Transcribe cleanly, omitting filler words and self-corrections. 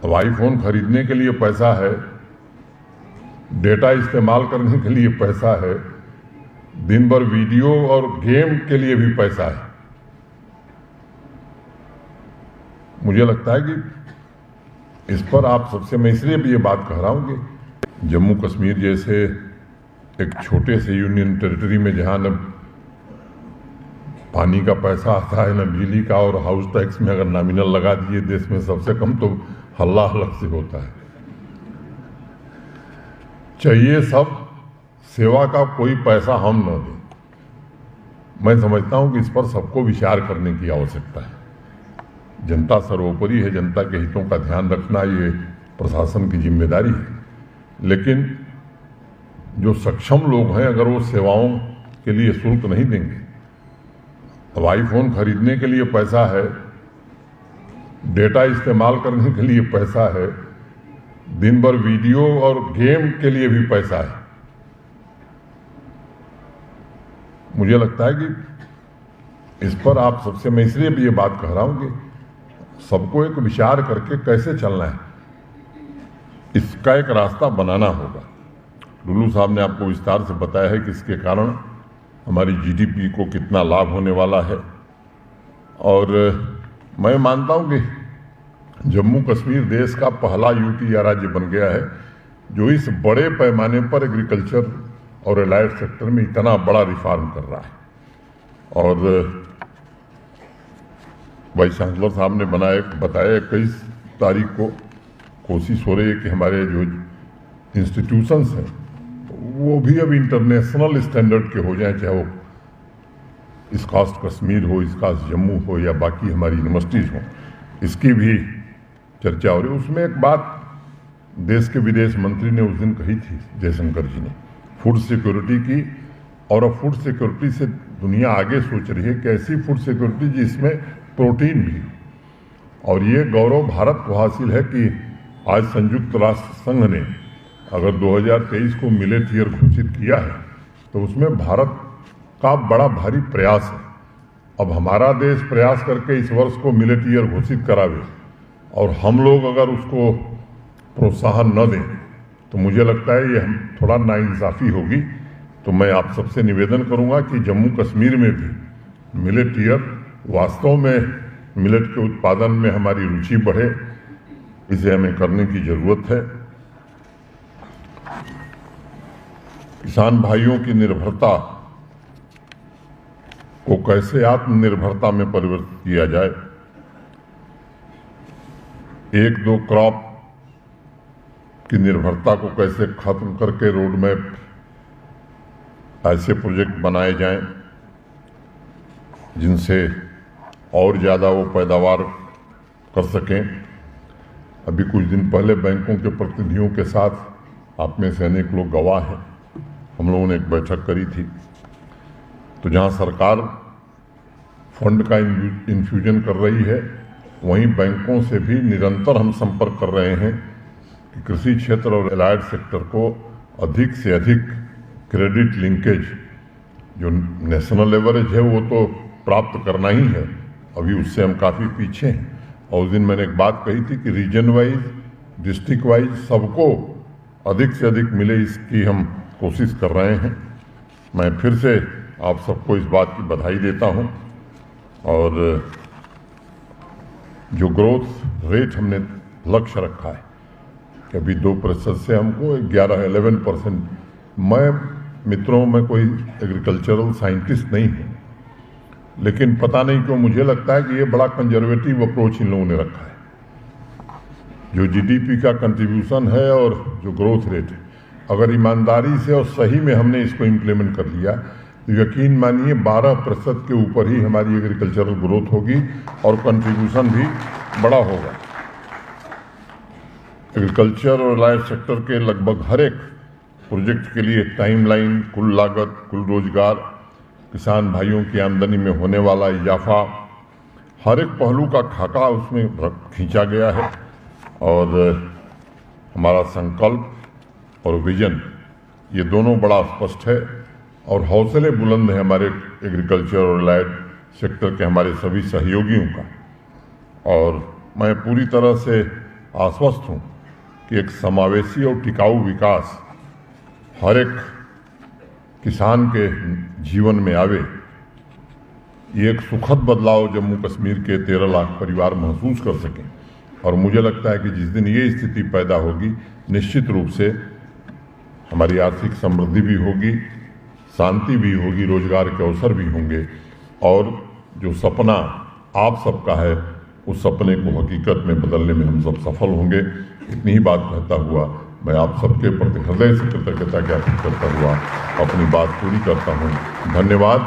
अब आईफोन खरीदने के लिए पैसा है, डेटा इस्तेमाल करने के लिए पैसा है, दिन भर वीडियो और गेम के लिए भी पैसा है। मुझे लगता है कि इस पर आप सबसे, मैं इसलिए भी ये बात कह रहा हूं कि जम्मू कश्मीर जैसे एक छोटे से यूनियन टेरिटरी में जहां न पानी का पैसा आता है न बिजली का, और हाउस टैक्स में अगर नॉमिनल लगा दिए देश में सबसे कम तो हल्ला अलग से होता है। चाहिए सब सेवा का कोई पैसा हम न दें। मैं समझता हूं कि इस पर सबको विचार करने की आवश्यकता है। जनता सर्वोपरि है, जनता के हितों का ध्यान रखना ये प्रशासन की जिम्मेदारी है। लेकिन जो सक्षम लोग हैं अगर वो सेवाओं के लिए शुल्क नहीं देंगे, अब आईफोन खरीदने के लिए पैसा है, डेटा इस्तेमाल करने के लिए पैसा है, दिन भर वीडियो और गेम के लिए भी पैसा है। मुझे लगता है कि इस पर आप सबसे, मैं इसलिए भी ये बात कह रहा हूं कि सबको एक विचार करके कैसे चलना है, इसका एक रास्ता बनाना होगा। लुल्लू साहब ने आपको विस्तार से बताया है कि इसके कारण हमारी जीडीपी को कितना लाभ होने वाला है। और मैं मानता हूं कि जम्मू कश्मीर देश का पहला यूटी राज्य बन गया है जो इस बड़े पैमाने पर एग्रीकल्चर और एलाइड सेक्टर में इतना बड़ा रिफॉर्म कर रहा है। और वाइस चांसलर साहब ने बताया 21 तारीख को कोशिश हो रही है कि हमारे जो इंस्टीट्यूशंस हैं वो भी अब इंटरनेशनल स्टैंडर्ड के हो जाएं, चाहे वो इसकास्ट कश्मीर हो, इसकास्ट जम्मू हो या बाकी हमारी यूनिवर्सिटीज़ हो। इसकी भी चर्चा हो रही है। उसमें एक बात देश के विदेश मंत्री ने उस दिन कही थी, जयशंकर जी ने, फूड सिक्योरिटी की। और अब फूड सिक्योरिटी से दुनिया आगे सोच रही है कि ऐसी फूड सिक्योरिटी जिसमें प्रोटीन भी। और ये गौरव भारत को हासिल है कि आज संयुक्त राष्ट्र संघ ने अगर 2023 को मिलेट ईयर घोषित किया है तो उसमें भारत का बड़ा भारी प्रयास है। अब हमारा देश प्रयास करके इस वर्ष को मिलेट ईयर घोषित करावे और हम लोग अगर उसको प्रोत्साहन न दें तो मुझे लगता है ये हम थोड़ा नाइंसाफ़ी होगी। तो मैं आप सबसे निवेदन करूंगा कि जम्मू कश्मीर में भी मिलेट ईयर, वास्तव में मिलेट के उत्पादन में हमारी रुचि बढ़े, इसे हमें करने की ज़रूरत है। किसान भाइयों की निर्भरता को कैसे आत्मनिर्भरता में परिवर्तित किया जाए, 1-2 क्रॉप की निर्भरता को कैसे खत्म करके रोड मैप ऐसे प्रोजेक्ट बनाए जाएं जिनसे और ज़्यादा वो पैदावार कर सकें। अभी कुछ दिन पहले बैंकों के प्रतिनिधियों के साथ आप में से अनेक लोग गवाह हैं, हम लोगों ने एक बैठक करी थी। तो जहां सरकार फंड का इन्फ्यूजन कर रही है वहीं बैंकों से भी निरंतर हम संपर्क कर रहे हैं कि कृषि क्षेत्र और एलाइड सेक्टर को अधिक से अधिक क्रेडिट लिंकेज, जो नेशनल एवरेज है वो तो प्राप्त करना ही है, अभी उससे हम काफ़ी पीछे हैं। और उस दिन मैंने एक बात कही थी कि रीजन वाइज, डिस्ट्रिक्ट वाइज सबको अधिक से अधिक मिले, इसकी हम कोशिश कर रहे हैं। मैं फिर से आप सबको इस बात की बधाई देता हूं। और जो ग्रोथ रेट हमने लक्ष्य रखा है कि अभी 2% से हमको 11-11%, मैं मित्रों में कोई एग्रीकल्चरल साइंटिस्ट नहीं हूँ, लेकिन पता नहीं क्यों मुझे लगता है कि ये बड़ा कंजर्वेटिव अप्रोच इन लोगों ने रखा है। जो जीडीपी का कंट्रीब्यूशन है और जो ग्रोथ रेट है, अगर ईमानदारी से और सही में हमने इसको इम्प्लीमेंट कर लिया तो यकीन मानिए 12% के ऊपर ही हमारी एग्रीकल्चरल ग्रोथ होगी और कंट्रीब्यूशन भी बड़ा होगा। एग्रीकल्चर और लाइफ सेक्टर के लगभग हर एक प्रोजेक्ट के लिए टाइमलाइन, कुल लागत, कुल रोजगार, किसान भाइयों की आमदनी में होने वाला इजाफा, हर एक पहलू का खाका उसमें खींचा गया है। और हमारा संकल्प और विजन ये दोनों बड़ा स्पष्ट है और हौसले बुलंद है हमारे एग्रीकल्चर और एलाइड सेक्टर के हमारे सभी सहयोगियों का। और मैं पूरी तरह से आश्वस्त हूँ कि एक समावेशी और टिकाऊ विकास हर एक किसान के जीवन में आवे। ये एक सुखद बदलाव जम्मू कश्मीर के 13 लाख परिवार महसूस कर सकें। और मुझे लगता है कि जिस दिन ये स्थिति पैदा होगी, निश्चित रूप से हमारी आर्थिक समृद्धि भी होगी, शांति भी होगी, रोजगार के अवसर भी होंगे और जो सपना आप सबका है उस सपने को हकीकत में बदलने में हम सब सफल होंगे। इतनी ही बात कहता हुआ मैं आप सबके प्रति हृदय से कृतज्ञता ज्ञापित करता हुआ अपनी बात पूरी करता हूँ। धन्यवाद।